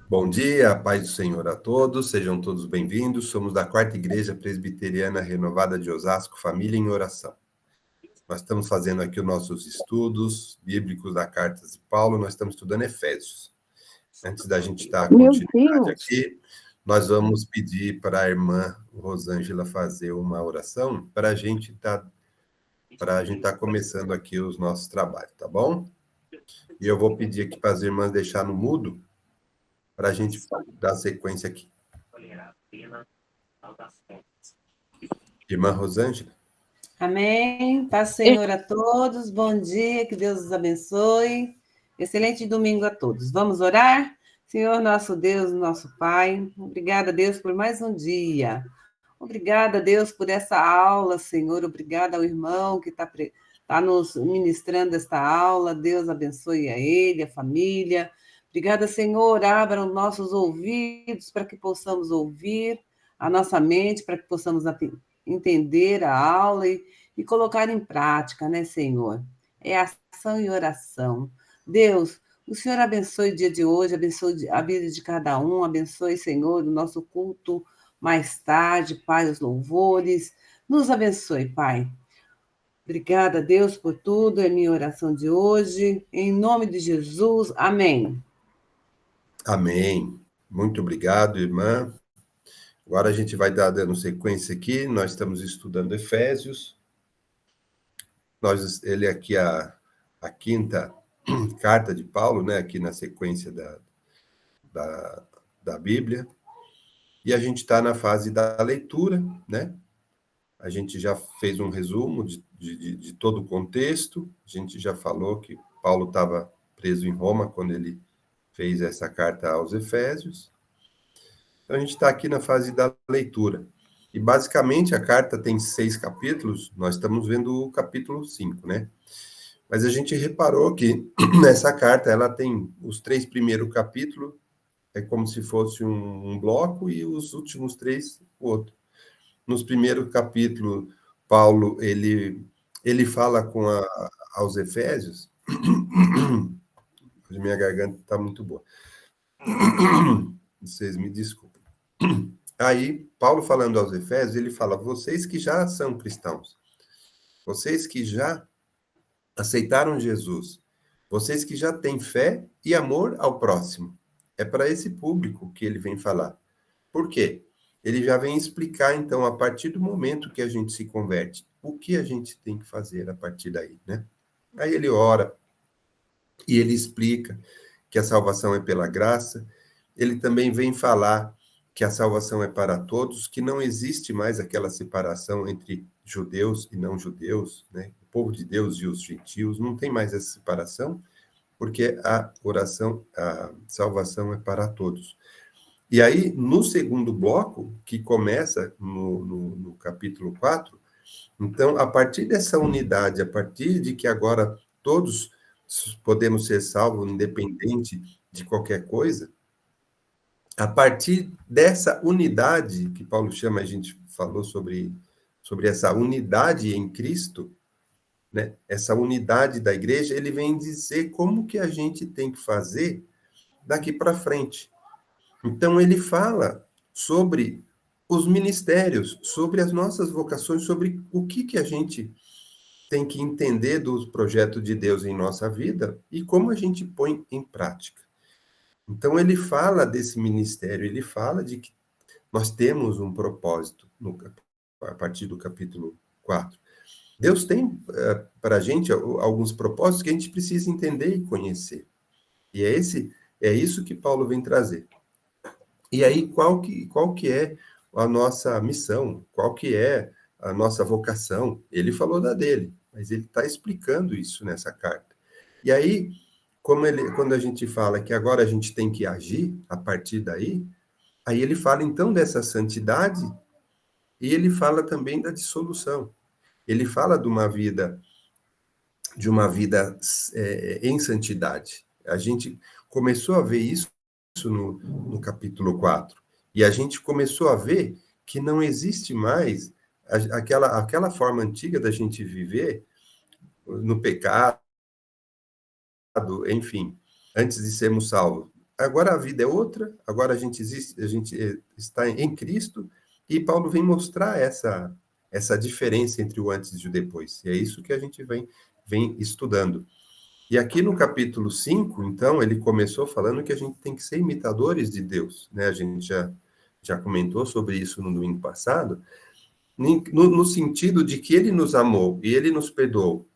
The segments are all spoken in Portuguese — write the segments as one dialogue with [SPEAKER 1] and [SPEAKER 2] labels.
[SPEAKER 1] Bom dia, paz do Senhor a todos, sejam todos bem-vindos. Somos da Quarta Igreja Presbiteriana Renovada de Osasco, Família em Oração. Nós estamos fazendo aqui os nossos estudos bíblicos da Carta de Paulo, nós estamos estudando Efésios. Antes da gente dar
[SPEAKER 2] Meu
[SPEAKER 1] continuidade
[SPEAKER 2] Deus!
[SPEAKER 1] aqui, nós vamos pedir para a irmã Rosângela fazer uma oração para a gente estar começando aqui os nossos trabalhos, tá bom? E eu vou pedir aqui para as irmãs deixar no mudo, para a gente dar sequência aqui. Irmã Rosângela.
[SPEAKER 3] Amém. Paz, Senhor, a todos. Bom dia, que Deus os abençoe. Excelente domingo a todos. Vamos orar? Senhor, nosso Deus, nosso Pai, obrigada, Deus, por mais um dia. Obrigada, Deus, por essa aula, Senhor. Obrigada ao irmão que está nos ministrando esta aula. Deus abençoe a ele, a família. Obrigada, Senhor. Abra os nossos ouvidos para que possamos ouvir, a nossa mente para que possamos entender a aula e colocar em prática, né, Senhor? É ação e oração. Deus, o Senhor abençoe o dia de hoje, abençoe a vida de cada um, abençoe, Senhor, o nosso culto mais tarde, Pai, os louvores. Nos abençoe, Pai. Obrigada, Deus, por tudo, é minha oração de hoje. Em nome de Jesus, amém.
[SPEAKER 1] Amém. Muito obrigado, irmã. Agora a gente vai dando sequência aqui. Nós estamos estudando Efésios. Ele aqui a quinta carta de Paulo, né? Aqui na sequência da Bíblia. E a gente está na fase da leitura, né? A gente já fez um resumo de todo o contexto. A gente já falou que Paulo estava preso em Roma quando ele fez essa carta aos Efésios. Então, a gente está aqui na fase da leitura. E, basicamente, a carta tem 6 capítulos, nós estamos vendo o capítulo 5, né? Mas a gente reparou que nessa carta, ela tem os 3 primeiros capítulos, é como se fosse um bloco, e os últimos 3, o outro. Nos primeiros capítulos, Paulo, ele fala aos Efésios, minha garganta está muito boa. Vocês me desculpem. Aí, Paulo falando aos Efésios, ele fala, vocês que já são cristãos, vocês que já aceitaram Jesus, vocês que já têm fé e amor ao próximo. É para esse público que ele vem falar. Por quê? Ele já vem explicar, então, a partir do momento que a gente se converte, o que a gente tem que fazer a partir daí, né? Aí ele ora e ele explica que a salvação é pela graça. Ele também vem falar que a salvação é para todos, que não existe mais aquela separação entre judeus e não judeus, né? O povo de Deus e os gentios, não tem mais essa separação, porque a salvação é para todos. E aí, no segundo bloco, que começa no capítulo 4, então, a partir dessa unidade, a partir de que agora todos podemos ser salvos, independente de qualquer coisa, a partir dessa unidade que Paulo chama, a gente falou sobre essa unidade em Cristo, né? Essa unidade da igreja, ele vem dizer como que a gente tem que fazer daqui para frente. Então, ele fala sobre os ministérios, sobre as nossas vocações, sobre o que a gente tem que entender dos projetos de Deus em nossa vida e como a gente põe em prática. Então, ele fala desse ministério, ele fala de que nós temos um propósito a partir do capítulo 4. Deus tem para a gente alguns propósitos que a gente precisa entender e conhecer. E é isso que Paulo vem trazer. E aí, qual que é a nossa missão? Qual que é a nossa vocação? Ele falou da dele, mas ele está explicando isso nessa carta. E aí, quando a gente fala que agora a gente tem que agir a partir daí, aí ele fala então dessa santidade e ele fala também da dissolução. Ele fala de uma vida em santidade. A gente começou a ver isso no capítulo 4. E a gente começou a ver que não existe mais aquela forma antiga da gente viver no pecado, enfim, antes de sermos salvos. agora a vida é outra, agora a gente existe, a gente está em Cristo, e Paulo vem mostrar essa diferença entre o antes e o depois. E é isso que a gente vem estudando. E aqui no capítulo 5, então, ele começou falando que a gente tem que ser imitadores de Deus, né? A gente já comentou sobre isso no domingo passado, no sentido de que ele nos amou e ele nos perdoou.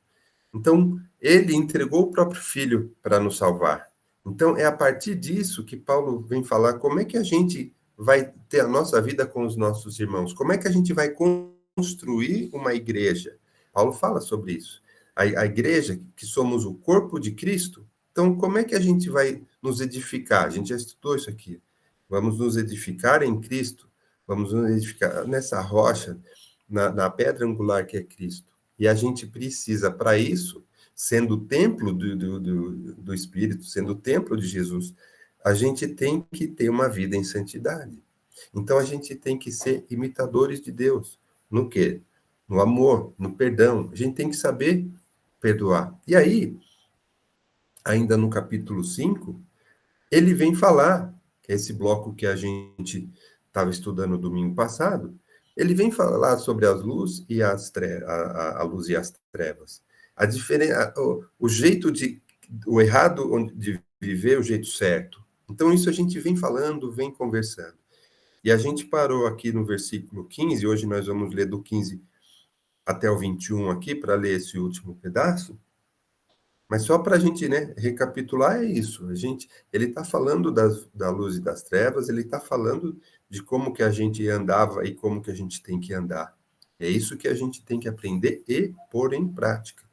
[SPEAKER 1] Então, ele entregou o próprio filho para nos salvar. Então, é a partir disso que Paulo vem falar como é que a gente vai ter a nossa vida com os nossos irmãos, como é que a gente vai construir uma igreja. Paulo fala sobre isso. A igreja, que somos o corpo de Cristo, então, como é que a gente vai nos edificar? A gente já estudou isso aqui. Vamos nos edificar em Cristo, vamos nos edificar nessa rocha, na pedra angular que é Cristo. E a gente precisa, para isso, sendo o templo do Espírito, sendo o templo de Jesus, a gente tem que ter uma vida em santidade. Então, a gente tem que ser imitadores de Deus. No quê? No amor, no perdão. A gente tem que saber perdoar. E aí, ainda no capítulo 5, ele vem falar, que é esse bloco que a gente estava estudando no domingo passado, ele vem falar sobre as luzes e a luz e as trevas. A diferença, o jeito o errado de viver, o jeito certo. Então, isso a gente vem falando, vem conversando. E a gente parou aqui no versículo 15, hoje nós vamos ler do 15 até o 21 aqui, para ler esse último pedaço. Mas só para a gente, né, recapitular, é isso. Ele está falando da luz e das trevas, ele está falando de como que a gente andava e como que a gente tem que andar. É isso que a gente tem que aprender e pôr em prática.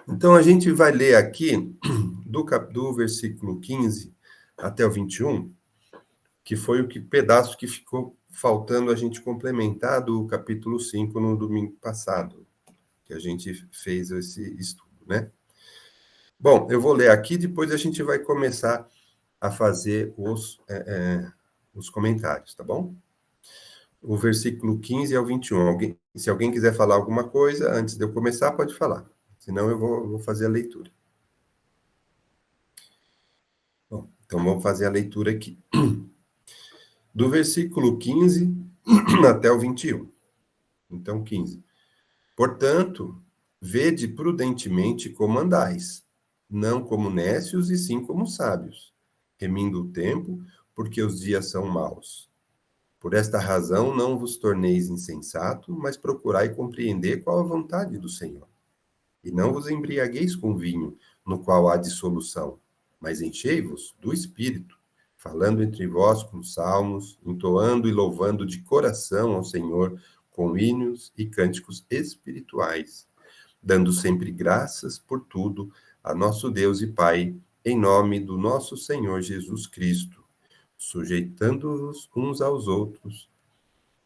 [SPEAKER 1] Então, a gente vai ler aqui, do versículo 15 até o 21, que foi o pedaço que ficou faltando a gente complementar do capítulo 5 no domingo passado, que a gente fez esse estudo, né? Bom, eu vou ler aqui, depois a gente vai começar a fazer os comentários, tá bom? O versículo 15 ao 21. Se alguém quiser falar alguma coisa, antes de eu começar, pode falar. Senão eu vou fazer a leitura. Bom, então vamos fazer a leitura aqui. Do versículo 15 até o 21. Então, 15. Portanto, vede prudentemente como andais, não como nécios e sim como sábios, remindo o tempo, porque os dias são maus. Por esta razão não vos torneis insensato, mas procurai compreender qual a vontade do Senhor. E não vos embriagueis com vinho, no qual há dissolução, mas enchei-vos do Espírito, falando entre vós com salmos, entoando e louvando de coração ao Senhor com hinos e cânticos espirituais, dando sempre graças por tudo a nosso Deus e Pai, em nome do nosso Senhor Jesus Cristo, sujeitando-vos uns aos outros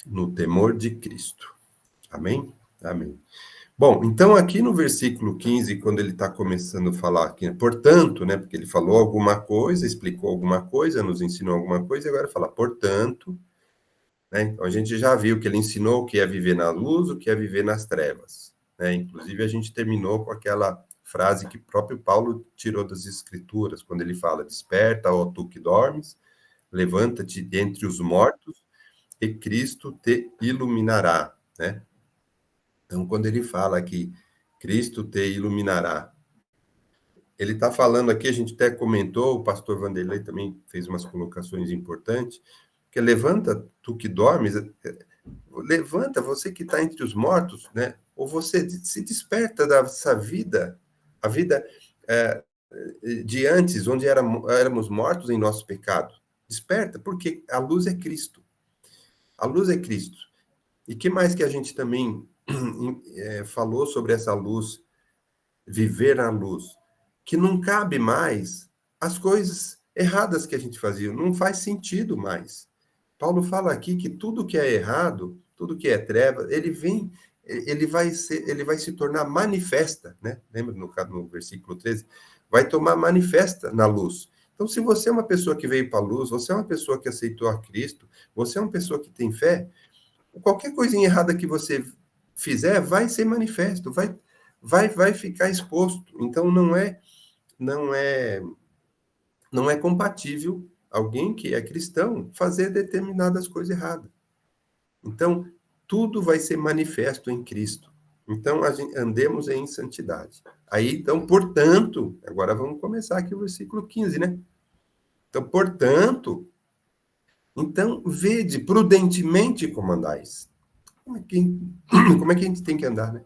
[SPEAKER 1] no temor de Cristo. Amém? Amém. Bom, então aqui no versículo 15, quando ele está começando a falar aqui, portanto, né, porque ele falou alguma coisa, explicou alguma coisa, nos ensinou alguma coisa, e agora fala, portanto, né, então a gente já viu que ele ensinou o que é viver na luz, o que é viver nas trevas, né, inclusive a gente terminou com aquela frase que o próprio Paulo tirou das Escrituras, quando ele fala, desperta, ó tu que dormes, levanta-te dentre os mortos, e Cristo te iluminará, né? Então, quando ele fala que Cristo te iluminará, ele está falando aqui, a gente até comentou, o pastor Vanderlei também fez umas colocações importantes, que levanta tu que dormes, levanta você que está entre os mortos, né? Ou você se desperta dessa vida, a vida de antes, onde éramos mortos em nosso pecado. Desperta, porque a luz é Cristo. A luz é Cristo. E que mais que a gente também falou sobre essa luz, viver na luz? Que não cabe mais as coisas erradas que a gente fazia, não faz sentido mais. Paulo fala aqui que tudo que é errado, tudo que é treva, ele vai se tornar manifesta, né? Lembra no versículo 13? Vai tomar manifesta na luz. Então, se você é uma pessoa que veio para a luz, você é uma pessoa que aceitou a Cristo, você é uma pessoa que tem fé, qualquer coisinha errada que você fizer vai ser manifesto, vai ficar exposto. Então, não é não é compatível alguém que é cristão fazer determinadas coisas erradas. Então, tudo vai ser manifesto em Cristo. Então, andemos em santidade. Aí, então, portanto, agora vamos começar aqui o versículo 15, né? Então, portanto, então, vede prudentemente como andais. Como é que a gente tem que andar, né?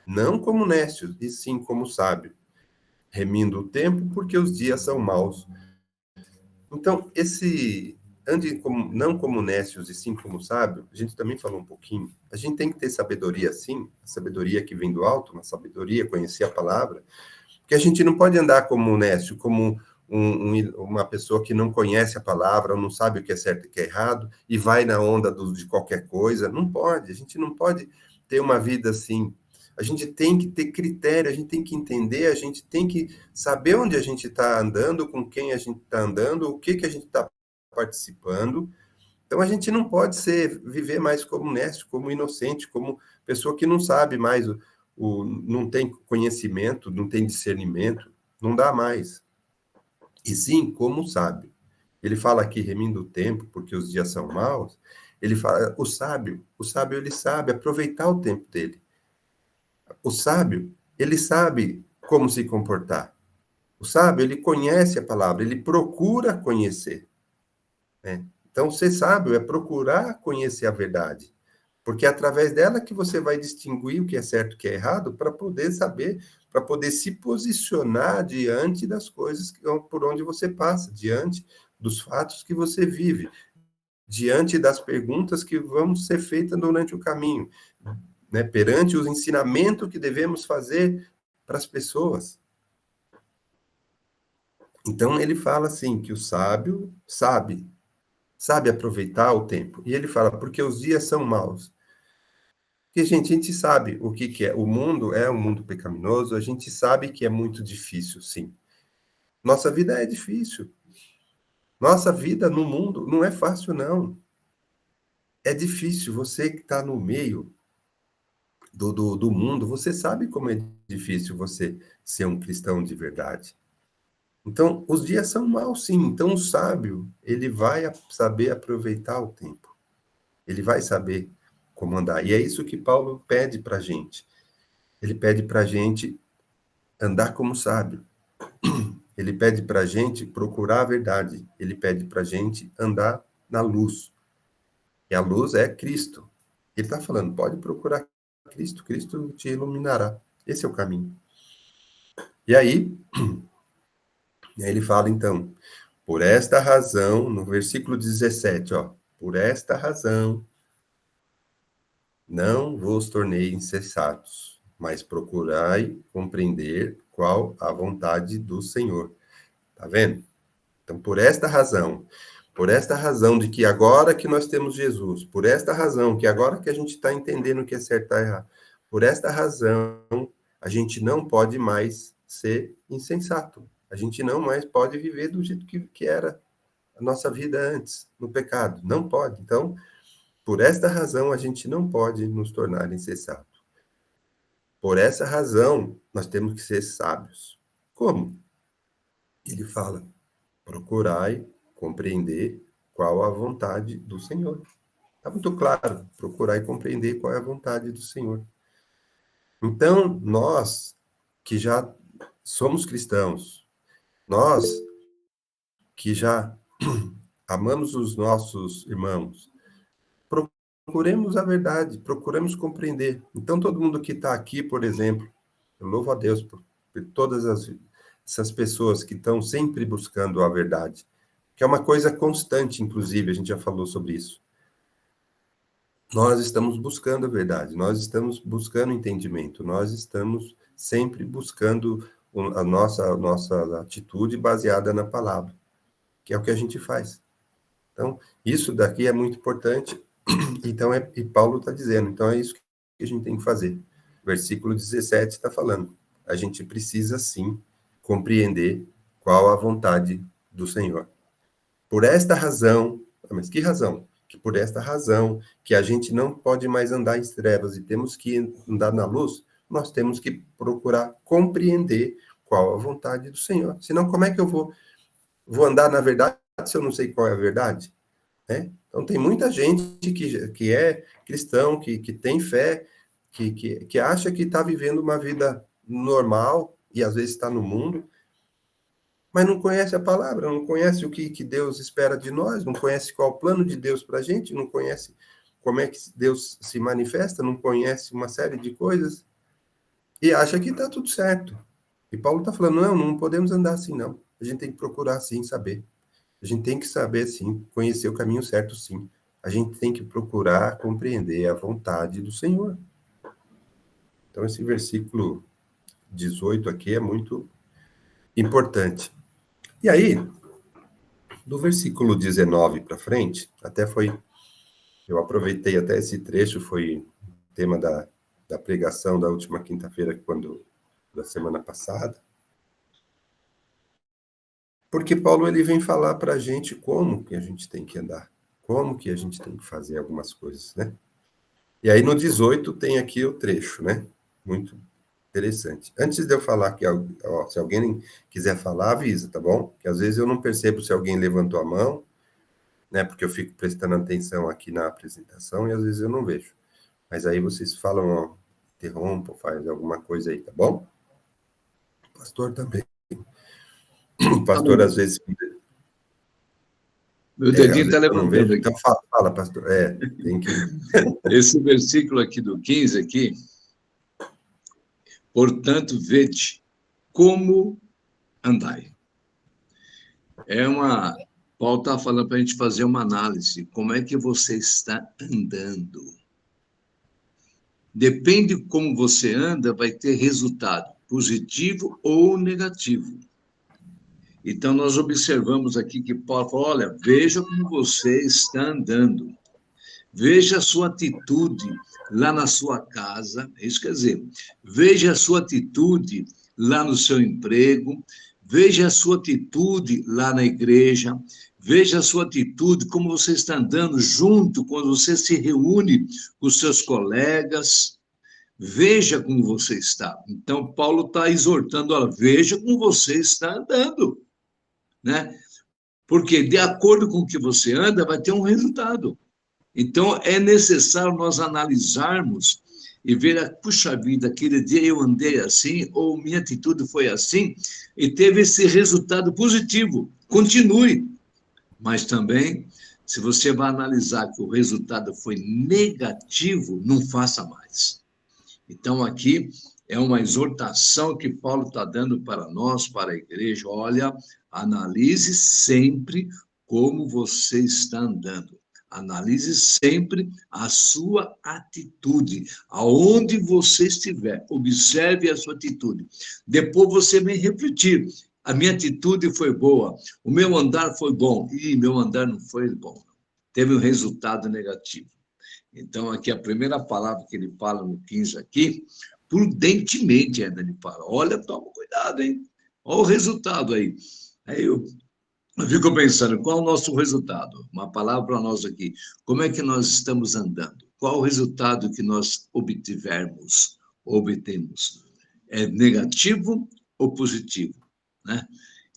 [SPEAKER 1] Não como necios, e sim como sábio, remindo o tempo, porque os dias são maus. Então, esse ande como, não como necios e sim como sábio, a gente também falou um pouquinho. A gente tem que ter sabedoria, sim, a sabedoria que vem do alto, uma sabedoria, conhecer a palavra, porque a gente não pode andar como nécio, como uma pessoa que não conhece a palavra, ou não sabe o que é certo e o que é errado, e vai na onda de qualquer coisa. Não pode, a gente não pode ter uma vida assim. A gente tem que ter critério, a gente tem que entender, a gente tem que saber onde a gente está andando, com quem a gente está andando, o que a gente está participando. Então a gente não pode viver mais como nécio, como inocente, como pessoa que não sabe mais, não tem conhecimento, não tem discernimento, não dá mais. E sim, como sábio. Ele fala aqui, remindo o tempo, porque os dias são maus. Ele fala, o sábio ele sabe aproveitar o tempo dele. O sábio, ele sabe como se comportar. O sábio, ele conhece a palavra, ele procura conhecer, né? Então, ser sábio é procurar conhecer a verdade, porque é através dela que você vai distinguir o que é certo e o que é errado, para poder saber, para poder se posicionar diante das coisas por onde você passa, diante dos fatos que você vive, diante das perguntas que vão ser feitas durante o caminho, né? Perante os ensinamentos que devemos fazer para as pessoas. Então, ele fala assim, que o sábio sabe aproveitar o tempo. E ele fala, porque os dias são maus. Porque, gente, a gente sabe o que é. O mundo é um mundo pecaminoso, a gente sabe que é muito difícil, sim. Nossa vida é difícil. Nossa vida no mundo não é fácil, não. É difícil. Você que está no meio do mundo, você sabe como é difícil você ser um cristão de verdade. Então, os dias são maus, sim. Então, o sábio, ele vai saber aproveitar o tempo. Ele vai saber como andar. E é isso que Paulo pede para a gente. Ele pede para a gente andar como sábio. Ele pede para a gente procurar a verdade. Ele pede para a gente andar na luz. E a luz é Cristo. Ele está falando, pode procurar Cristo, Cristo te iluminará. Esse é o caminho. E aí ele fala, então, por esta razão, no versículo 17, ó, por esta razão, não vos tornei insensatos, mas procurai compreender qual a vontade do Senhor. Tá vendo? Então, por esta razão de que agora que nós temos Jesus, por esta razão que agora que a gente está entendendo o que é certo e está errado, por esta razão, a gente não pode mais ser insensato. A gente não mais pode viver do jeito que era a nossa vida antes, no pecado. Não pode. Então, por esta razão, a gente não pode nos tornar insensato. Por essa razão, nós temos que ser sábios. Como? Ele fala, procurai compreender qual a vontade do Senhor. Está muito claro, procurar e compreender qual é a vontade do Senhor. Então, nós que já somos cristãos, nós que já amamos os nossos irmãos, procuremos a verdade, procuremos compreender. Então, todo mundo que está aqui, por exemplo, eu louvo a Deus por todas essas pessoas que estão sempre buscando a verdade, que é uma coisa constante, inclusive, a gente já falou sobre isso. Nós estamos buscando a verdade, nós estamos buscando entendimento, nós estamos sempre buscando a nossa atitude baseada na palavra, que é o que a gente faz. Então, isso daqui é muito importante. Então, e Paulo está dizendo, então é isso que a gente tem que fazer. Versículo 17 está falando, a gente precisa sim compreender qual a vontade do Senhor. Por esta razão, mas que razão? Que por esta razão, que a gente não pode mais andar em trevas e temos que andar na luz, nós temos que procurar compreender qual a vontade do Senhor. Senão, como é que eu vou vou andar na verdade se eu não sei qual é a verdade? Né? Então, tem muita gente que é cristão, que tem fé, que acha que está vivendo uma vida normal e às vezes está no mundo, mas não conhece a palavra, não conhece o que Deus espera de nós, não conhece qual é o plano de Deus para a gente, não conhece como é que Deus se manifesta, não conhece uma série de coisas e acha que está tudo certo. E Paulo está falando, não podemos andar assim, não. A gente tem que procurar, sim, saber. A gente tem que saber, sim, conhecer o caminho certo, sim. A gente tem que procurar compreender a vontade do Senhor. Então, esse versículo 18 aqui é muito importante. E aí, do versículo 19 para frente, eu aproveitei até esse trecho, foi tema da pregação da última quinta-feira, da semana passada, porque Paulo ele vem falar para a gente como que a gente tem que andar, como que a gente tem que fazer algumas coisas, né? E aí no 18 tem aqui o trecho, né? Muito interessante. Antes de eu falar que, ó, se alguém quiser falar, avisa, tá bom? Que às vezes eu não percebo se alguém levantou a mão, né? Porque eu fico prestando atenção aqui na apresentação e às vezes eu não vejo. Mas aí vocês falam, ó, interrompam, faz alguma coisa aí, tá bom? O pastor também. O pastor às vezes...
[SPEAKER 2] Meu dedinho
[SPEAKER 1] às
[SPEAKER 2] está
[SPEAKER 1] vezes eu não vejo,
[SPEAKER 2] levantando aqui.
[SPEAKER 1] então fala, pastor. Tem que...
[SPEAKER 2] Esse versículo aqui do 15 aqui, portanto, vede como andai. Paulo está falando para a gente fazer uma análise. Como é que você está andando? Depende de como você anda, vai ter resultado positivo ou negativo. Então, nós observamos aqui que Paulo falou, olha, veja como você está andando. Veja a sua atitude lá na sua casa, isso quer dizer, veja a sua atitude lá no seu emprego, veja a sua atitude lá na igreja, veja a sua atitude, como você está andando junto, quando você se reúne com os seus colegas, veja como você está. Então, Paulo está exortando, olha, veja como você está andando, né? Porque de acordo com o que você anda, vai ter um resultado. Então, é necessário nós analisarmos e ver, puxa vida, aquele dia eu andei assim, ou minha atitude foi assim, e teve esse resultado positivo. Continue. Mas também, se você vai analisar que o resultado foi negativo, não faça mais. Então, aqui é uma exortação que Paulo está dando para nós, para a igreja. Olha, analise sempre como você está andando. Analise sempre a sua atitude, aonde você estiver, observe a sua atitude. Depois você vem refletir. A minha atitude foi boa, o meu andar foi bom. E meu andar não foi bom, teve um resultado negativo. Então, aqui a primeira palavra que ele fala no 15 aqui, prudentemente ainda ele fala, olha, toma cuidado, hein? Olha o resultado aí. Aí eu fico pensando, qual é o nosso resultado? Uma palavra para nós aqui. Como é que nós estamos andando? Qual o resultado que nós obtemos? É negativo ou positivo? Né?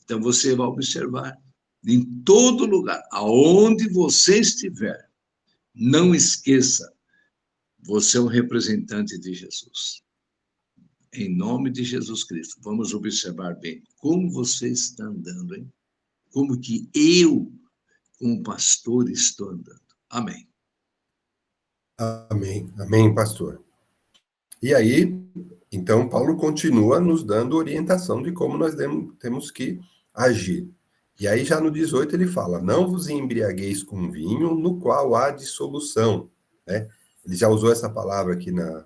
[SPEAKER 2] Então, você vai observar, em todo lugar, aonde você estiver, não esqueça, você é um representante de Jesus. Em nome de Jesus Cristo, vamos observar bem como você está andando, hein? Como que eu, como pastor, estou andando. Amém.
[SPEAKER 1] Amém, amém, pastor. E aí, então, Paulo continua nos dando orientação de como nós temos que agir. E aí, já no 18, ele fala: não vos embriagueis com vinho, no qual há dissolução. Né? Ele já usou essa palavra aqui no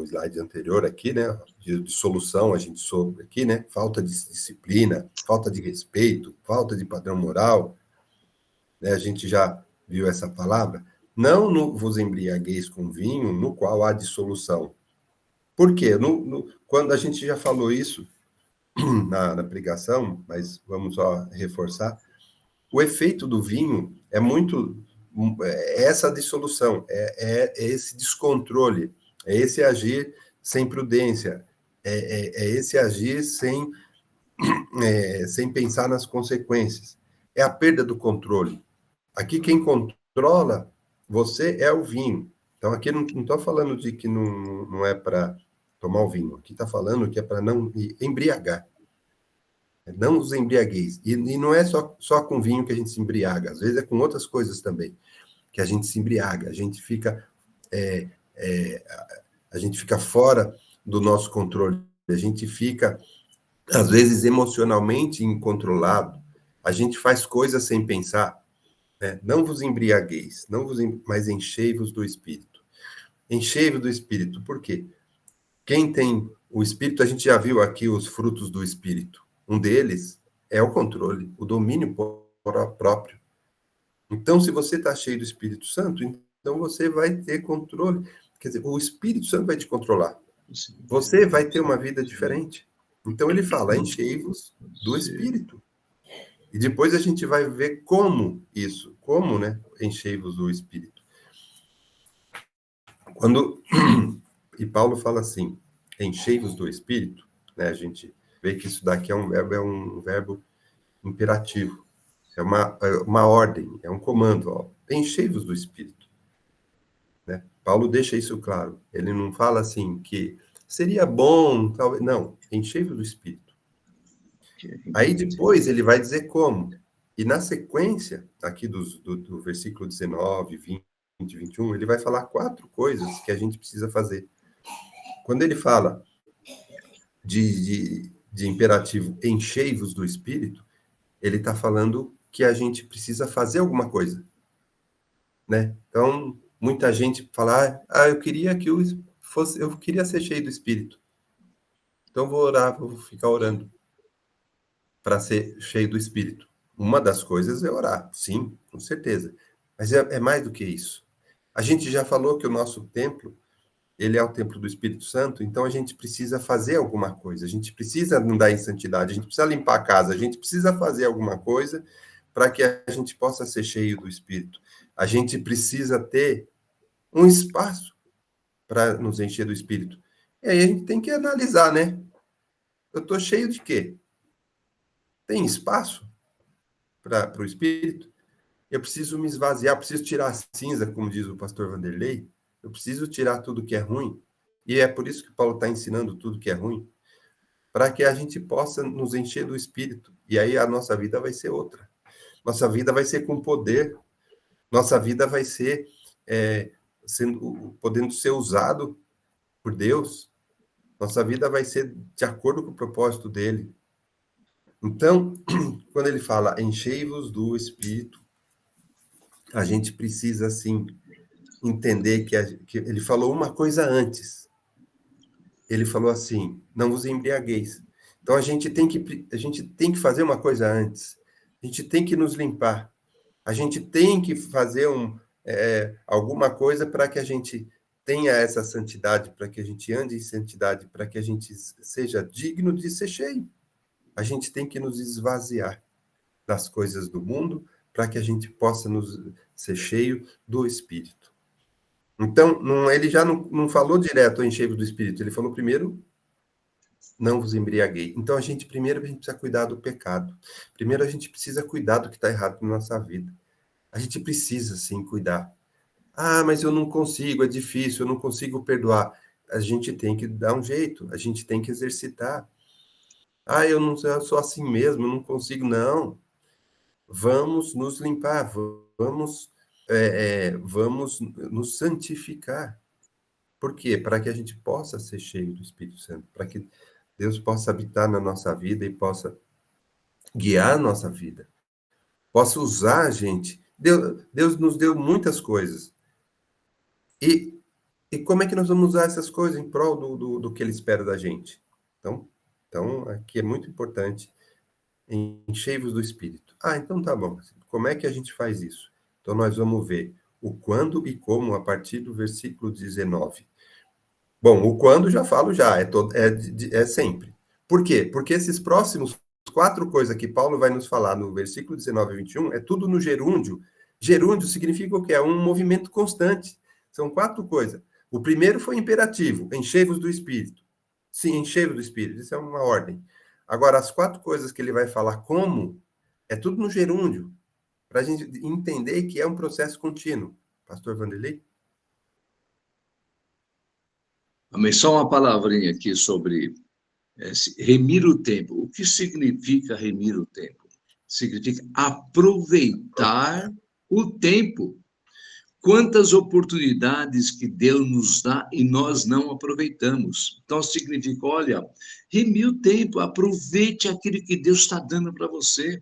[SPEAKER 1] slide anterior, aqui, né? De dissolução, a gente soube aqui, né? Falta de disciplina, falta de respeito, falta de padrão moral. Né? A gente já viu essa palavra. Não vos embriagueis com vinho, no qual há dissolução. Por quê? Quando a gente já falou isso na pregação, mas vamos só reforçar, o efeito do vinho é muito essa dissolução, é esse descontrole, é esse agir sem prudência, é esse agir sem sem pensar nas consequências. É a perda do controle. Aqui quem controla você é o vinho. Então aqui não estou falando de que não é para tomar o vinho. Aqui está falando que é para não embriagar. Não os embriagueis. E não é só com vinho que a gente se embriaga. Às vezes é com outras coisas também que a gente se embriaga. A gente fica fora do nosso controle. A gente fica, às vezes, emocionalmente incontrolado. A gente faz coisas sem pensar. Né? Não vos embriagueis, mas enchei-vos do Espírito. Enchei-vos do Espírito. Por quê? Quem tem o Espírito, a gente já viu aqui os frutos do Espírito. Um deles é o controle, o domínio próprio. Então, se você está cheio do Espírito Santo, então você vai ter controle. Quer dizer, o Espírito Santo vai te controlar. Você vai ter uma vida diferente. Então, ele fala, enchei-vos do Espírito. E depois a gente vai ver como isso, né? Enchei-vos do Espírito. E Paulo fala assim, enchei-vos do Espírito, né? A gente vê que isso daqui é um verbo imperativo. É uma ordem, é um comando. Ó. Enchei-vos do Espírito. Né? Paulo deixa isso claro. Ele não fala assim que seria bom, talvez. Não, enchei-vos do Espírito. Aí depois ele vai dizer como. E na sequência, aqui do versículo 19, 20, 21, ele vai falar 4 coisas que a gente precisa fazer. Quando ele fala de imperativo enchei-vos do Espírito, ele está falando que a gente precisa fazer alguma coisa. Né? Então, muita gente fala, eu queria que eu queria ser cheio do Espírito. Então, vou orar, vou ficar orando para ser cheio do Espírito. Uma das coisas é orar, sim, com certeza. Mas é mais do que isso. A gente já falou que o nosso templo, ele é o templo do Espírito Santo, então a gente precisa fazer alguma coisa. A gente precisa andar em santidade, a gente precisa limpar a casa, a gente precisa fazer alguma coisa para que a gente possa ser cheio do Espírito. A gente precisa ter um espaço para nos encher do Espírito. E aí a gente tem que analisar, né? Eu estou cheio de quê? Tem espaço para o Espírito? Eu preciso me esvaziar, eu preciso tirar a cinza, como diz o pastor Vanderlei. Eu preciso tirar tudo que é ruim. E é por isso que Paulo está ensinando tudo que é ruim, para que a gente possa nos encher do Espírito. E aí a nossa vida vai ser outra. Nossa vida vai ser com poder. Nossa vida vai ser podendo ser usado por Deus. Nossa vida vai ser de acordo com o propósito dele. Então, quando ele fala enchei-vos do Espírito, a gente precisa, assim, entender que ele falou uma coisa antes. Ele falou assim, não vos embriagueis. Então, a gente tem que fazer uma coisa antes. A gente tem que nos limpar. A gente tem que fazer alguma coisa para que a gente tenha essa santidade, para que a gente ande em santidade, para que a gente seja digno de ser cheio. A gente tem que nos esvaziar das coisas do mundo para que a gente possa ser cheio do Espírito. Então, ele já não falou direto enchei-vos do Espírito, ele falou primeiro, não vos embriaguei. Então, primeiro a gente precisa cuidar do pecado. Primeiro a gente precisa cuidar do que está errado na nossa vida. A gente precisa, sim, cuidar. Mas eu não consigo, é difícil, eu não consigo perdoar. A gente tem que dar um jeito, a gente tem que exercitar. Eu sou assim mesmo, eu não consigo, não. Vamos nos limpar, vamos nos santificar. Por quê? Para que a gente possa ser cheio do Espírito Santo, para que Deus possa habitar na nossa vida e possa guiar a nossa vida, possa usar a gente. Deus nos deu muitas coisas. E como é que nós vamos usar essas coisas em prol do que Ele espera da gente? Então, aqui é muito importante, enchei-vos do Espírito. Então tá bom. Como é que a gente faz isso? Então, nós vamos ver o quando e como a partir do versículo 19. Bom, o quando já falo já, é sempre. Por quê? Porque esses próximos 4 coisas que Paulo vai nos falar no versículo 19 e 21, é tudo no gerúndio. Gerúndio significa o quê? É um movimento constante. São 4 coisas. O primeiro foi imperativo, enchei-vos do Espírito. Sim, enchei-vos do Espírito, isso é uma ordem. Agora, as 4 coisas que ele vai falar como, é tudo no gerúndio, para a gente entender que é um processo contínuo. Pastor Vanderlei?
[SPEAKER 2] Amém. Só uma palavrinha aqui sobre remir o tempo. O que significa remir o tempo? Significa aproveitar o tempo. Quantas oportunidades que Deus nos dá e nós não aproveitamos. Então, significa, olha, remir o tempo, aproveite aquilo que Deus está dando para você.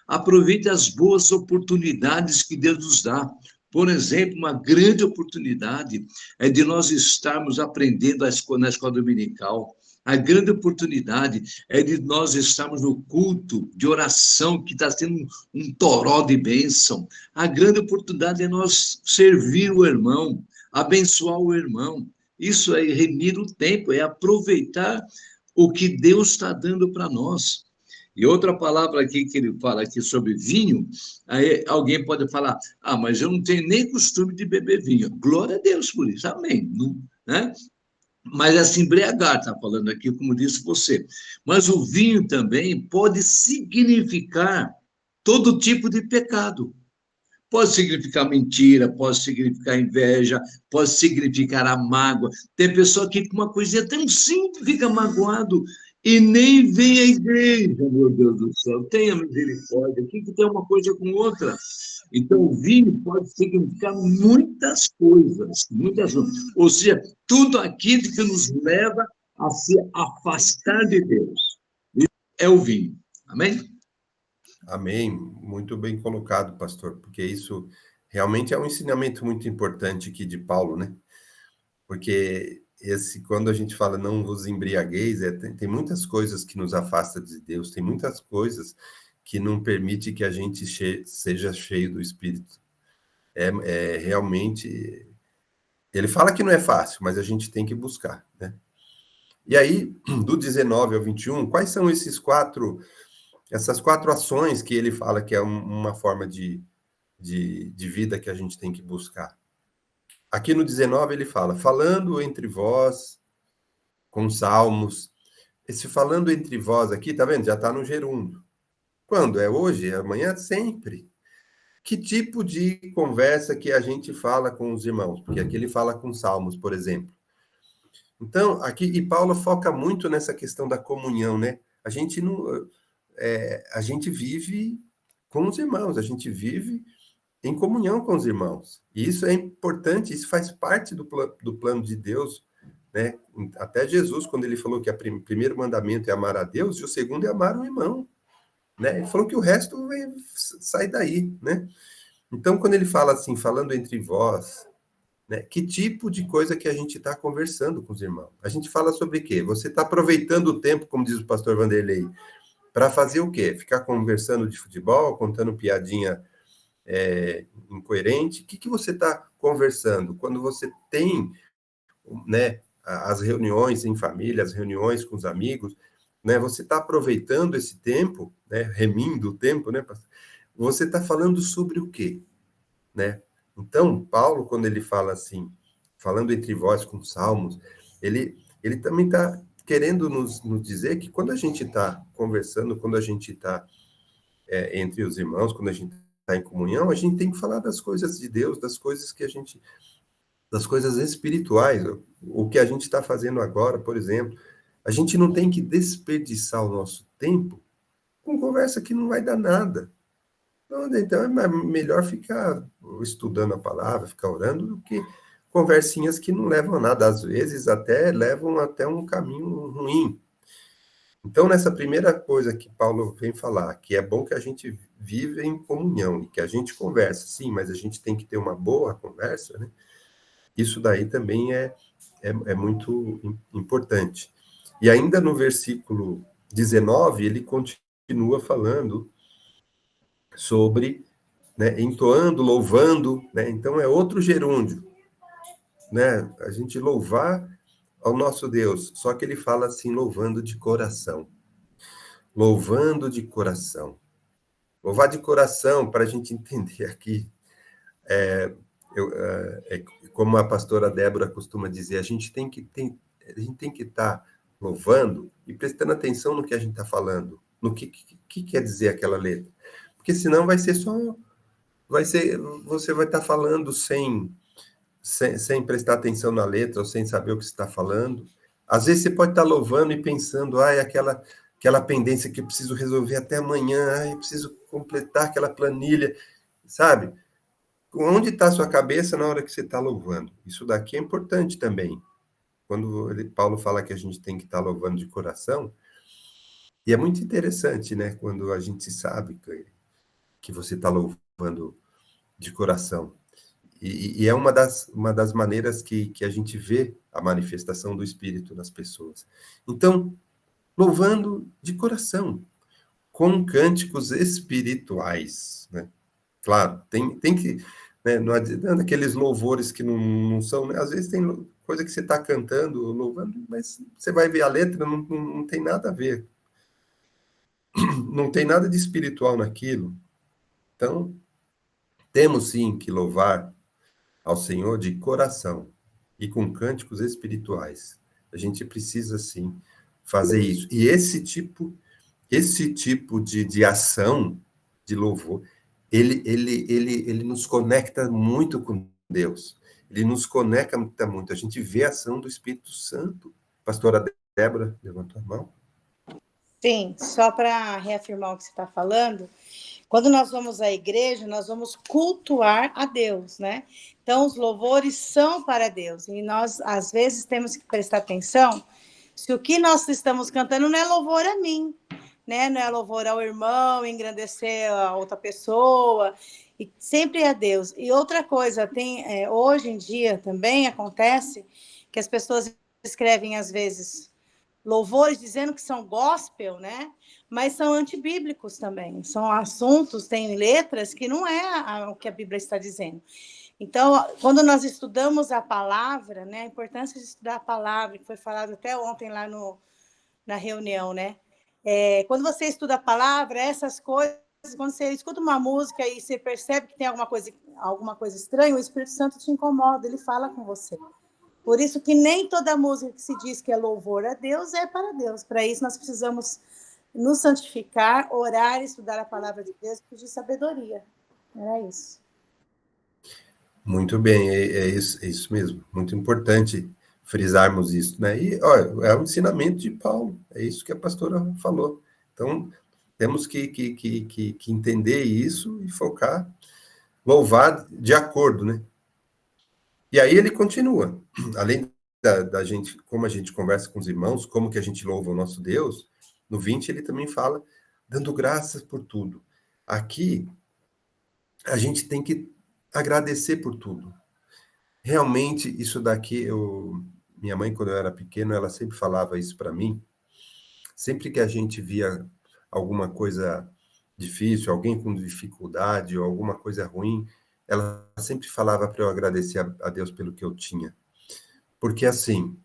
[SPEAKER 2] Aproveite as boas oportunidades que Deus nos dá. Por exemplo, uma grande oportunidade é de nós estarmos aprendendo na escola dominical. A grande oportunidade é de nós estarmos no culto de oração, que está sendo um toró de bênção. A grande oportunidade é nós servir o irmão, abençoar o irmão. Isso é remir o tempo, é aproveitar o que Deus está dando para nós. E outra palavra aqui que ele fala aqui sobre vinho, aí alguém pode falar, mas eu não tenho nem costume de beber vinho. Glória a Deus por isso, amém. Não, né? Mas é se embriagar, está falando aqui, como disse você. Mas o vinho também pode significar todo tipo de pecado. Pode significar mentira, pode significar inveja, pode significar a mágoa. Tem pessoa que com uma coisinha tão simples fica magoado e nem vem à igreja, meu Deus do céu. Tenha misericórdia. O que tem uma coisa com outra? Então, o vinho pode significar muitas coisas, muitas coisas. Ou seja, tudo aquilo que nos leva a se afastar de Deus. É o vinho. Amém?
[SPEAKER 1] Amém. Muito bem colocado, pastor, porque isso realmente é um ensinamento muito importante aqui de Paulo, né? Porque quando a gente fala não vos embriagueis, tem muitas coisas que nos afastam de Deus, tem muitas coisas que não permite que a gente seja cheio do Espírito. Realmente, ele fala que não é fácil, mas a gente tem que buscar, né? E aí, do 19 ao 21, quais são essas 4 ações que ele fala que é uma forma de vida que a gente tem que buscar? Aqui no 19 ele fala, falando entre vós com salmos. Esse falando entre vós aqui, tá vendo? Já está no gerúndio. Quando? É hoje? É amanhã? Sempre. Que tipo de conversa que a gente fala com os irmãos? Porque aqui ele fala com salmos, por exemplo. Então, aqui, e Paulo foca muito nessa questão da comunhão, né? A gente não... a gente vive com os irmãos, a gente vive em comunhão com os irmãos. E isso é importante, isso faz parte do plano de Deus, né? Até Jesus, quando ele falou que o primeiro mandamento é amar a Deus, e o segundo é amar o irmão, né? Ele falou que o resto sai daí, né? Então, quando ele fala assim, falando entre vós, né? Que tipo de coisa que a gente está conversando com os irmãos? A gente fala sobre o quê? Você está aproveitando o tempo, como diz o pastor Vanderlei, para fazer o quê? Ficar conversando de futebol, contando piadinha incoerente? O que você está conversando? Quando você tem, né, as reuniões em família, as reuniões com os amigos, né, você está aproveitando esse tempo, né, remindo o tempo, né, você está falando sobre o quê? Né? Então, Paulo, quando ele fala assim, falando entre vós com salmos, ele também está querendo nos dizer que quando a gente está conversando, quando a gente está entre os irmãos, quando a gente está em comunhão, a gente tem que falar das coisas de Deus, das coisas das coisas espirituais, o que a gente está fazendo agora, por exemplo. A gente não tem que desperdiçar o nosso tempo com conversa que não vai dar nada. Então é melhor ficar estudando a palavra, ficar orando, do que conversinhas que não levam a nada, às vezes até levam até um caminho ruim. Então, nessa primeira coisa que Paulo vem falar, que é bom que a gente vive em comunhão e que a gente conversa, sim, mas a gente tem que ter uma boa conversa, né? Isso daí também é muito importante. E ainda no versículo 19, ele continua falando sobre, né, entoando, louvando, né? Então é outro gerúndio, né? A gente louvar ao nosso Deus, só que ele fala assim, louvando de coração. Louvando de coração. Louvar de coração, para a gente entender aqui, como a pastora Débora costuma dizer, a gente tem que estar louvando e prestando atenção no que a gente está falando, no que quer dizer aquela letra. Porque senão vai ser só. Você vai estar falando sem prestar atenção na letra, ou sem saber o que você está falando. Às vezes você pode estar louvando e pensando, aquela pendência que eu preciso resolver até amanhã, eu preciso completar aquela planilha, sabe? Onde está a sua cabeça na hora que você está louvando? Isso daqui é importante também. Quando Paulo fala que a gente tem que estar louvando de coração, e é muito interessante, né? Quando a gente sabe que você está louvando de coração. E é uma das maneiras que a gente vê a manifestação do Espírito nas pessoas. Então, louvando de coração, com cânticos espirituais, né? Claro, tem que, né, não adianta aqueles louvores que não são, né? Às vezes tem coisa que você está cantando, louvando, mas você vai ver a letra, não tem nada a ver, não tem nada de espiritual naquilo. Então, temos sim que louvar ao Senhor de coração e com cânticos espirituais. A gente precisa, sim, fazer isso. E esse tipo de ação, de louvor, ele nos conecta muito com Deus. Ele nos conecta muito. A gente vê a ação do Espírito Santo. Pastora Débora, levantou a mão.
[SPEAKER 4] Sim, só para reafirmar o que você está falando, quando nós vamos à igreja, nós vamos cultuar a Deus, né? Então, os louvores são para Deus. E nós, às vezes, temos que prestar atenção se o que nós estamos cantando não é louvor a mim, né? Não é louvor ao irmão, engrandecer a outra pessoa, e sempre é a Deus. E outra coisa, hoje em dia também acontece que as pessoas escrevem, às vezes, louvores dizendo que são gospel, né? Mas são antibíblicos também. São assuntos, têm letras que não é o que a Bíblia está dizendo. Então, quando nós estudamos a palavra, né? A importância de estudar a palavra, que foi falado até ontem lá na reunião, né? Quando você estuda a palavra, essas coisas, quando você escuta uma música e você percebe que tem alguma coisa estranha, o Espírito Santo te incomoda, ele fala com você. Por isso que nem toda música que se diz que é louvor a Deus é para Deus. Para isso, nós precisamos nos santificar, orar, estudar a palavra de Deus, pedir sabedoria. Era isso.
[SPEAKER 1] Muito bem, é isso mesmo. Muito importante frisarmos isso, né? E, olha, é o ensinamento de Paulo. É isso que a pastora falou. Então, temos que entender isso e focar, louvar de acordo, né? E aí ele continua. Além da gente, como a gente conversa com os irmãos, como que a gente louva o nosso Deus, no 20 ele também fala, dando graças por tudo. Aqui, a gente tem que agradecer por tudo. Realmente, isso daqui, minha mãe, quando eu era pequeno, ela sempre falava isso para mim. Sempre que a gente via alguma coisa difícil, alguém com dificuldade ou alguma coisa ruim, ela sempre falava para eu agradecer a Deus pelo que eu tinha. Porque, assim,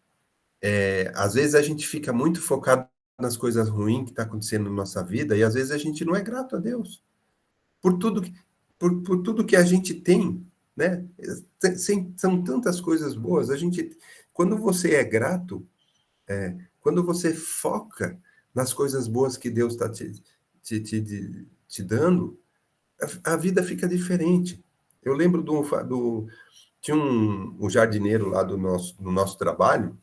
[SPEAKER 1] às vezes a gente fica muito focado nas coisas ruins que está acontecendo na nossa vida e às vezes a gente não é grato a Deus por tudo por tudo que a gente tem, né? São tantas coisas boas. Quando você é grato, quando você foca nas coisas boas que Deus está te dando, a vida fica diferente. Eu lembro tinha um jardineiro lá no nosso trabalho,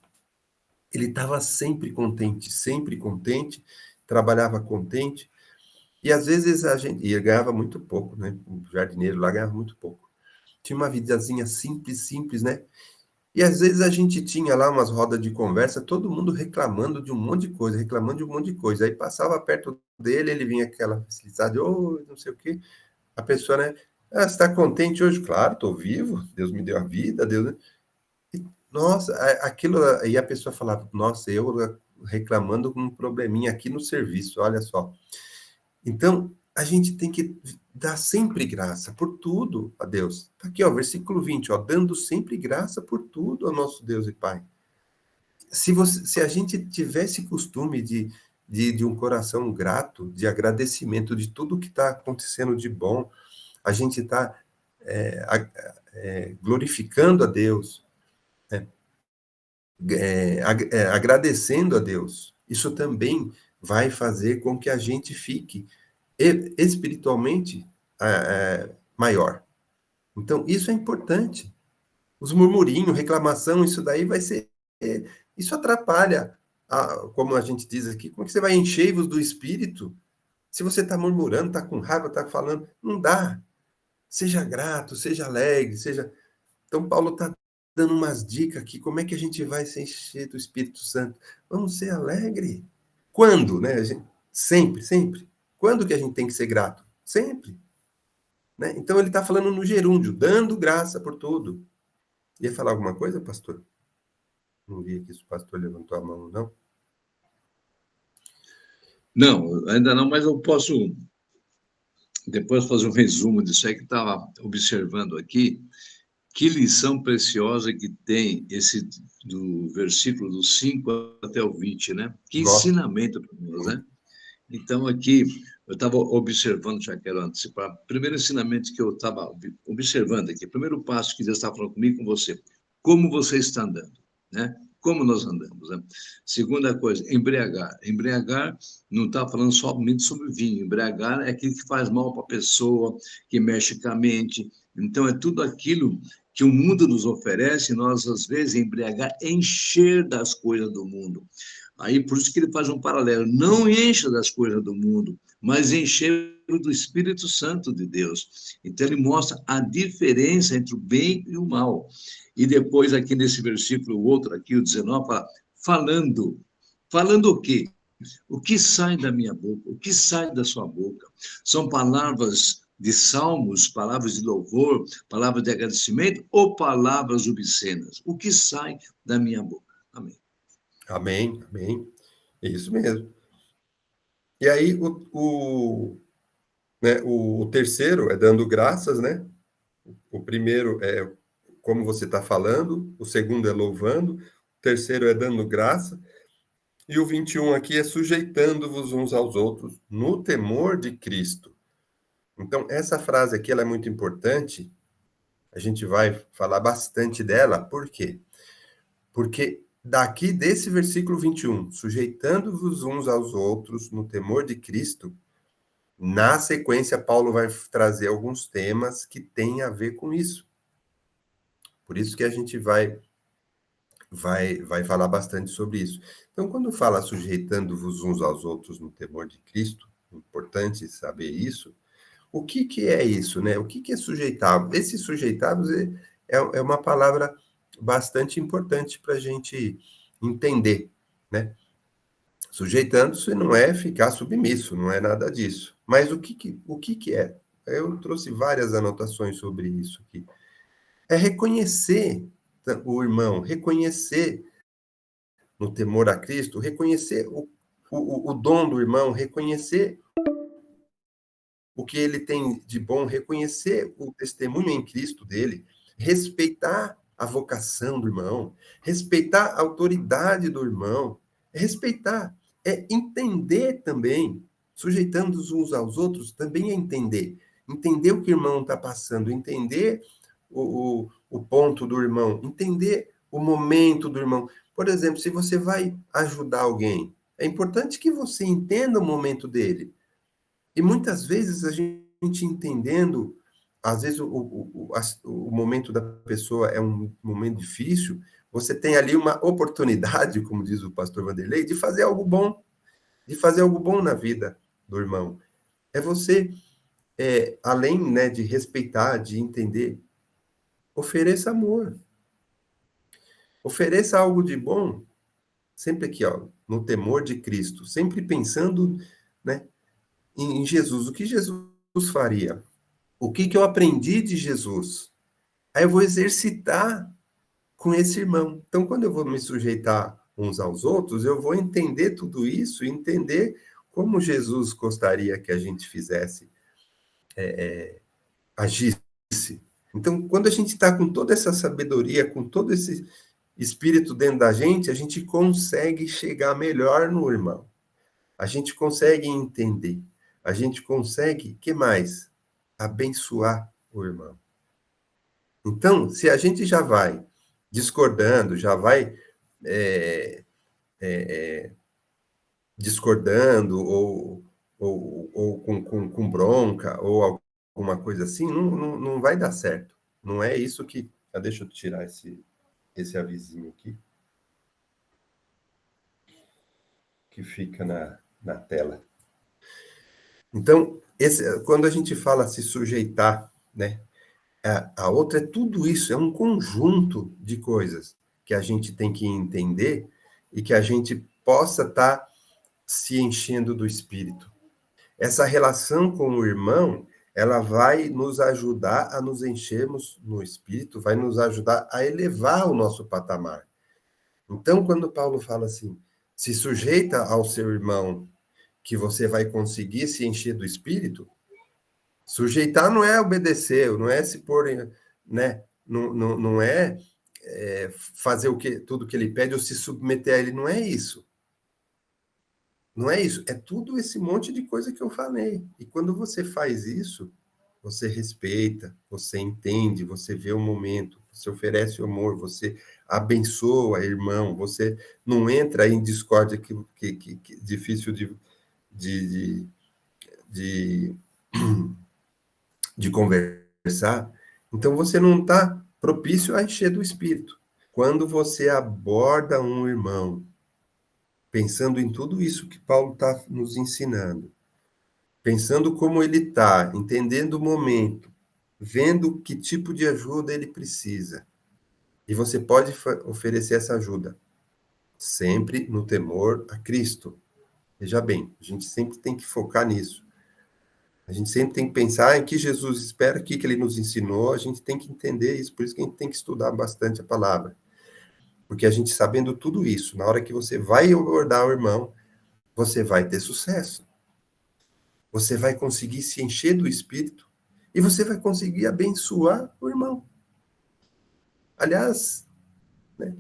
[SPEAKER 1] ele estava sempre contente, trabalhava contente, e às vezes e ele ganhava muito pouco, né? O jardineiro lá ganhava muito pouco. Tinha uma vidazinha simples, né? E às vezes a gente tinha lá umas rodas de conversa, todo mundo reclamando de um monte de coisa, Aí passava perto dele, ele vinha aquela facilidade, não sei o quê. A pessoa, né? Você está contente hoje? Claro, estou vivo, Deus me deu a vida, Deus. Né? Nossa, aquilo. E a pessoa falava, nossa, eu reclamando com um probleminha aqui no serviço, olha só. Então, a gente tem que dar sempre graça por tudo a Deus. Está aqui, ó, versículo 20, ó, dando sempre graça por tudo ao nosso Deus e Pai. Se a gente tivesse costume de um coração grato, de agradecimento de tudo que está acontecendo de bom, a gente está glorificando a Deus, né? agradecendo a Deus, isso também vai fazer com que a gente fique espiritualmente maior. Então, isso é importante. Os murmurinhos, reclamação, isso daí vai ser... Isso atrapalha, como a gente diz aqui, como é que você vai encher-vos do Espírito? Se você está murmurando, está com raiva, está falando, não dá. Seja grato, seja alegre, seja... Então, Paulo está dando umas dicas aqui, como é que a gente vai se encher do Espírito Santo? Vamos ser alegre. Quando, né? Sempre, sempre. Quando que a gente tem que ser grato? Sempre. Né? Então, ele está falando no gerúndio, dando graça por tudo. Ia falar alguma coisa, pastor? Não vi aqui se o pastor levantou a mão, não.
[SPEAKER 2] Não, ainda não, mas eu posso depois fazer um resumo disso aí que estava observando aqui. Que lição preciosa que tem esse do versículo do 5 até o 20, né? Que
[SPEAKER 1] Gosto.
[SPEAKER 2] ensinamento para nós, né? Então, aqui, eu estava observando, já quero antecipar, primeiro ensinamento que eu estava observando aqui, primeiro passo que Deus está falando comigo, com você, como você está andando, né? Como nós andamos, né? Segunda coisa, embriagar. Embriagar não está falando somente sobre vinho, embriagar é aquilo que faz mal para a pessoa, que mexe com a mente, então é tudo aquilo que o mundo nos oferece, nós, às vezes, embriagar, encher das coisas do mundo. Aí, por isso que ele faz um paralelo. Não encha das coisas do mundo, mas encher do Espírito Santo de Deus. Então, ele mostra a diferença entre o bem e o mal. E depois, aqui nesse versículo, o outro aqui, o 19, fala, falando. Falando o quê? O que sai da minha boca? O que sai da sua boca? São palavras de salmos, palavras de louvor, palavras de agradecimento ou palavras obscenas? O que sai da minha boca? Amém.
[SPEAKER 1] Amém, amém. É isso mesmo. E aí, né, o terceiro é dando graças, né? O primeiro é como você está falando, o segundo é louvando, o terceiro é dando graça, e o 21 aqui é sujeitando-vos uns aos outros no temor de Cristo. Então, essa frase aqui ela é muito importante, a gente vai falar bastante dela, por quê? Porque daqui desse versículo 21, sujeitando-vos uns aos outros no temor de Cristo, na sequência, Paulo vai trazer alguns temas que têm a ver com isso. Por isso que a gente vai falar bastante sobre isso. Então, quando fala sujeitando-vos uns aos outros no temor de Cristo, importante saber isso. O que é isso, né? O que é sujeitar? Esse sujeitar-vos é uma palavra bastante importante para a gente entender, né? Sujeitando-se não é ficar submisso, não é nada disso. Mas o que é? Eu trouxe várias anotações sobre isso aqui. É reconhecer o irmão, reconhecer no temor a Cristo, reconhecer o dom do irmão, reconhecer o que ele tem de bom, reconhecer o testemunho em Cristo dele, respeitar a vocação do irmão, respeitar a autoridade do irmão, respeitar, é entender também, sujeitando-os uns aos outros, também é entender. Entender o que o irmão está passando, entender o ponto do irmão, entender o momento do irmão. Por exemplo, se você vai ajudar alguém, é importante que você entenda o momento dele. E muitas vezes a gente entendendo, às vezes o momento da pessoa é um momento difícil, você tem ali uma oportunidade, como diz o pastor Vanderlei, de fazer algo bom, na vida do irmão. É você, além, né, de respeitar, de entender, ofereça amor. Ofereça algo de bom, sempre aqui, ó, no temor de Cristo, sempre pensando, né, em Jesus. O que Jesus faria? O que eu aprendi de Jesus? Aí eu vou exercitar com esse irmão. Então, quando eu vou me sujeitar uns aos outros, eu vou entender tudo isso, entender como Jesus gostaria que a gente fizesse, agisse. Então, quando a gente está com toda essa sabedoria, com todo esse espírito dentro da gente, a gente consegue chegar melhor no irmão. A gente consegue entender. A gente consegue, que mais? Abençoar o irmão. Então, se a gente já vai discordando, já vai discordando ou com bronca ou alguma coisa assim, não vai dar certo. Não é isso que... deixa eu tirar esse avisinho aqui, que fica na tela. Então, quando a gente fala se sujeitar, né, a outra é tudo isso, é um conjunto de coisas que a gente tem que entender e que a gente possa estar se enchendo do Espírito. Essa relação com o irmão, ela vai nos ajudar a nos enchermos no Espírito, vai nos ajudar a elevar o nosso patamar. Então, quando Paulo fala assim, se sujeita ao seu irmão, que você vai conseguir se encher do Espírito, sujeitar não é obedecer, não é se pôr, né? Não é, fazer tudo que ele pede ou se submeter a ele, não é isso. Não é isso, é tudo esse monte de coisa que eu falei. E quando você faz isso, você respeita, você entende, você vê o momento, você oferece o amor, você abençoa, irmão, você não entra em discórdia que difícil de conversar. Então você não está propício a encher do Espírito. Quando você aborda um irmão, pensando em tudo isso que Paulo está nos ensinando, pensando como ele está, entendendo o momento, vendo que tipo de ajuda ele precisa, e você pode oferecer essa ajuda, sempre no temor a Cristo. Veja bem, a gente sempre tem que focar nisso. A gente sempre tem que pensar em que Jesus espera, o que ele nos ensinou, a gente tem que entender isso, por isso que a gente tem que estudar bastante a palavra. Porque a gente sabendo tudo isso, na hora que você vai abordar o irmão, você vai ter sucesso. Você vai conseguir se encher do Espírito e você vai conseguir abençoar o irmão. Aliás, né,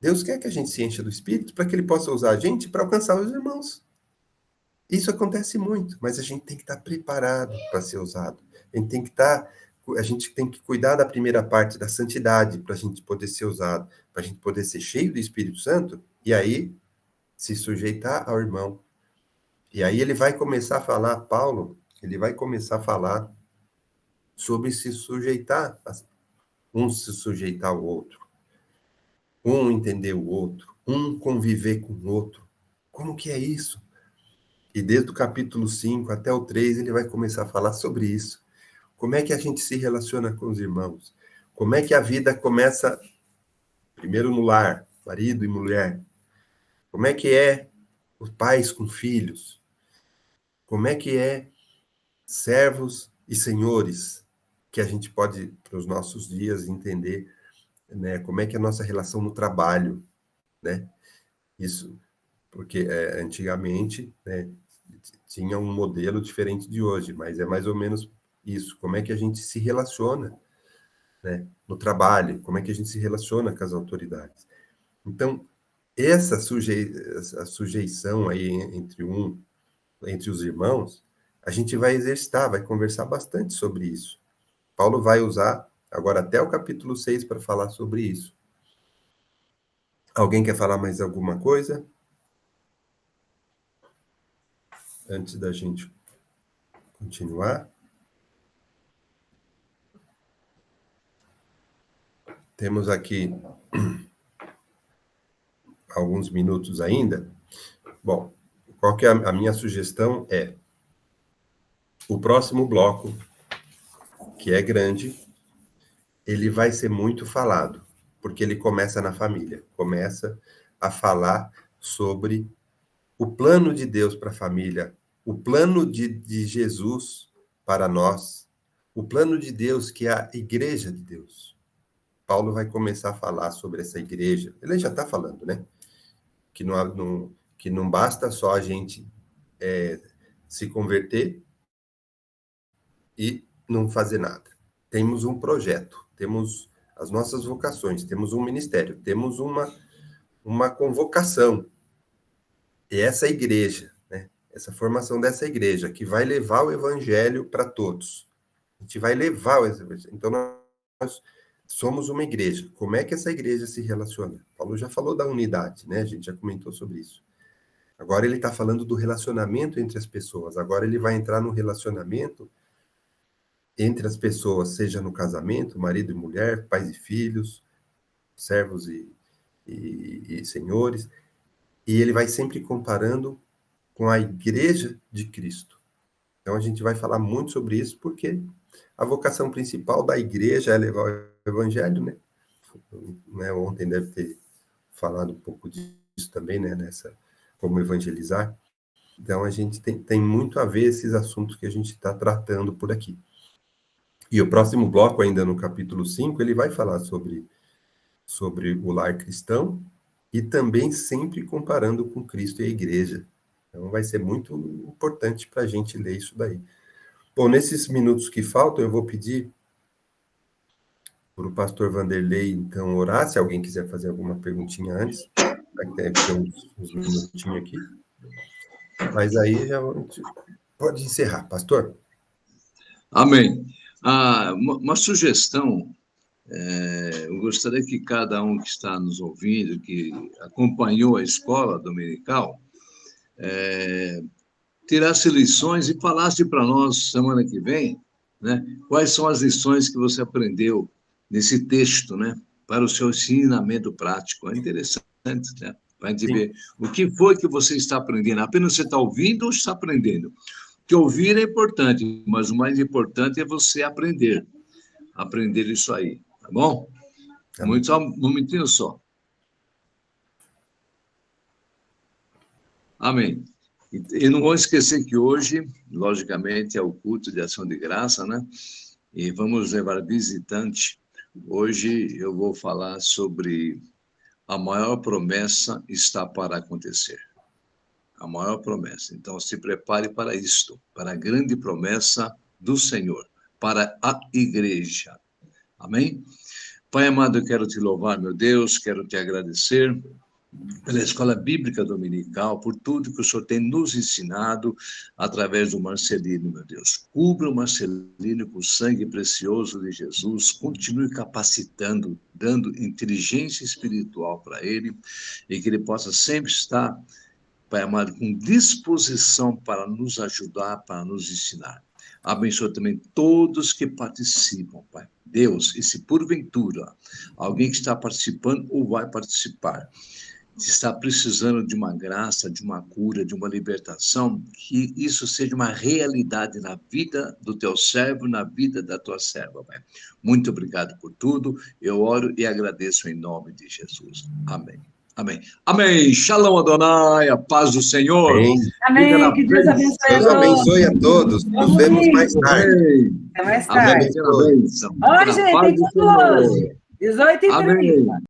[SPEAKER 1] Deus quer que a gente se encha do Espírito para que ele possa usar a gente para alcançar os irmãos. Isso acontece muito, mas a gente tem que estar preparado para ser usado. A gente tem que cuidar da primeira parte, da santidade, para a gente poder ser usado, para a gente poder ser cheio do Espírito Santo, e aí se sujeitar ao irmão. E aí ele vai começar a falar, Paulo, ele vai começar a falar sobre se sujeitar, um se sujeitar ao outro, um entender o outro, um conviver com o outro. Como que é isso? E desde o capítulo 5 até o 3, ele vai começar a falar sobre isso. Como é que a gente se relaciona com os irmãos? Como é que a vida começa, primeiro no lar, marido e mulher? Como é que é os pais com filhos? Como é que é servos e senhores? Que a gente pode, para os nossos dias, entender, né? Como é que é a nossa relação no trabalho, né? Isso, porque antigamente, né, tinha um modelo diferente de hoje, mas é mais ou menos isso. Como é que a gente se relaciona, né, no trabalho? Como é que a gente se relaciona com as autoridades? Então, essa sujeição aí entre os irmãos, a gente vai exercitar, vai conversar bastante sobre isso. Paulo vai usar agora até o capítulo 6 para falar sobre isso. Alguém quer falar mais alguma coisa? Antes da gente continuar. Temos aqui alguns minutos ainda. Bom, qual que é a minha sugestão? O próximo bloco, que é grande, ele vai ser muito falado, porque ele começa na família, começa a falar sobre o plano de Deus para a família, o plano de Jesus para nós, o plano de Deus que é a igreja de Deus. Paulo vai começar a falar sobre essa igreja. Ele já está falando, né? Que não basta só a gente se converter e não fazer nada. Temos um projeto, temos as nossas vocações, temos um ministério, temos uma convocação. E essa igreja, né? Essa formação dessa igreja, que vai levar o evangelho para todos. A gente vai levar o evangelho. Então, somos uma igreja. Como é que essa igreja se relaciona? Paulo já falou da unidade, né? A gente já comentou sobre isso. Agora ele está falando do relacionamento entre as pessoas. Agora ele vai entrar no relacionamento entre as pessoas, seja no casamento, marido e mulher, pais e filhos, servos e senhores. E ele vai sempre comparando com a igreja de Cristo. Então a gente vai falar muito sobre isso, porque a vocação principal da igreja é levar o evangelho, né? Ontem deve ter falado um pouco disso também, né? Como evangelizar. Então a gente tem muito a ver esses assuntos que a gente está tratando por aqui. E o próximo bloco, ainda no capítulo 5, ele vai falar sobre o lar cristão e também sempre comparando com Cristo e a igreja. Então vai ser muito importante para a gente ler isso daí. Bom, nesses minutos que faltam, eu vou pedir para o pastor Vanderlei, então, orar, se alguém quiser fazer alguma perguntinha antes, vai ter uns minutinhos aqui. Mas aí já pode encerrar, pastor.
[SPEAKER 2] Amém. Uma sugestão, eu gostaria que cada um que está nos ouvindo, que acompanhou a escola dominical, tirasse lições e falasse para nós, semana que vem, né, quais são as lições que você aprendeu nesse texto, né, para o seu ensinamento prático. É interessante, né, para a gente ver o que foi que você está aprendendo. Apenas você está ouvindo ou está aprendendo? Que ouvir é importante, mas o mais importante é você aprender isso aí, tá bom? Só um momentinho só. Amém. E não vou esquecer que hoje, logicamente, é o culto de ação de graça, né? E vamos levar visitante. Hoje eu vou falar sobre a maior promessa está para acontecer. A maior promessa. Então, se prepare para isto, para a grande promessa do Senhor, para a igreja. Amém? Pai amado, eu quero te louvar, meu Deus, quero te agradecer pela Escola Bíblica Dominical, por tudo que o Senhor tem nos ensinado através do Marcelino, meu Deus. Cubra o Marcelino com o sangue precioso de Jesus, continue capacitando, dando inteligência espiritual para ele, e que ele possa sempre estar, Pai amado, com disposição para nos ajudar, para nos ensinar. Abençoa também todos que participam, Pai. Deus, e se porventura alguém que está participando ou vai participar, se está precisando de uma graça, de uma cura, de uma libertação, que isso seja uma realidade na vida do teu servo, na vida da tua serva, Pai. Muito obrigado por tudo. Eu oro e agradeço em nome de Jesus. Amém. Amém. Amém. Shalom Adonai, a paz do Senhor.
[SPEAKER 3] Amém. Que Deus abençoe a todos.
[SPEAKER 1] Deus abençoe a todos. Nos vemos mais tarde.
[SPEAKER 3] Até mais tarde.
[SPEAKER 2] Amém.
[SPEAKER 3] Hoje tem culto hoje. 18h30.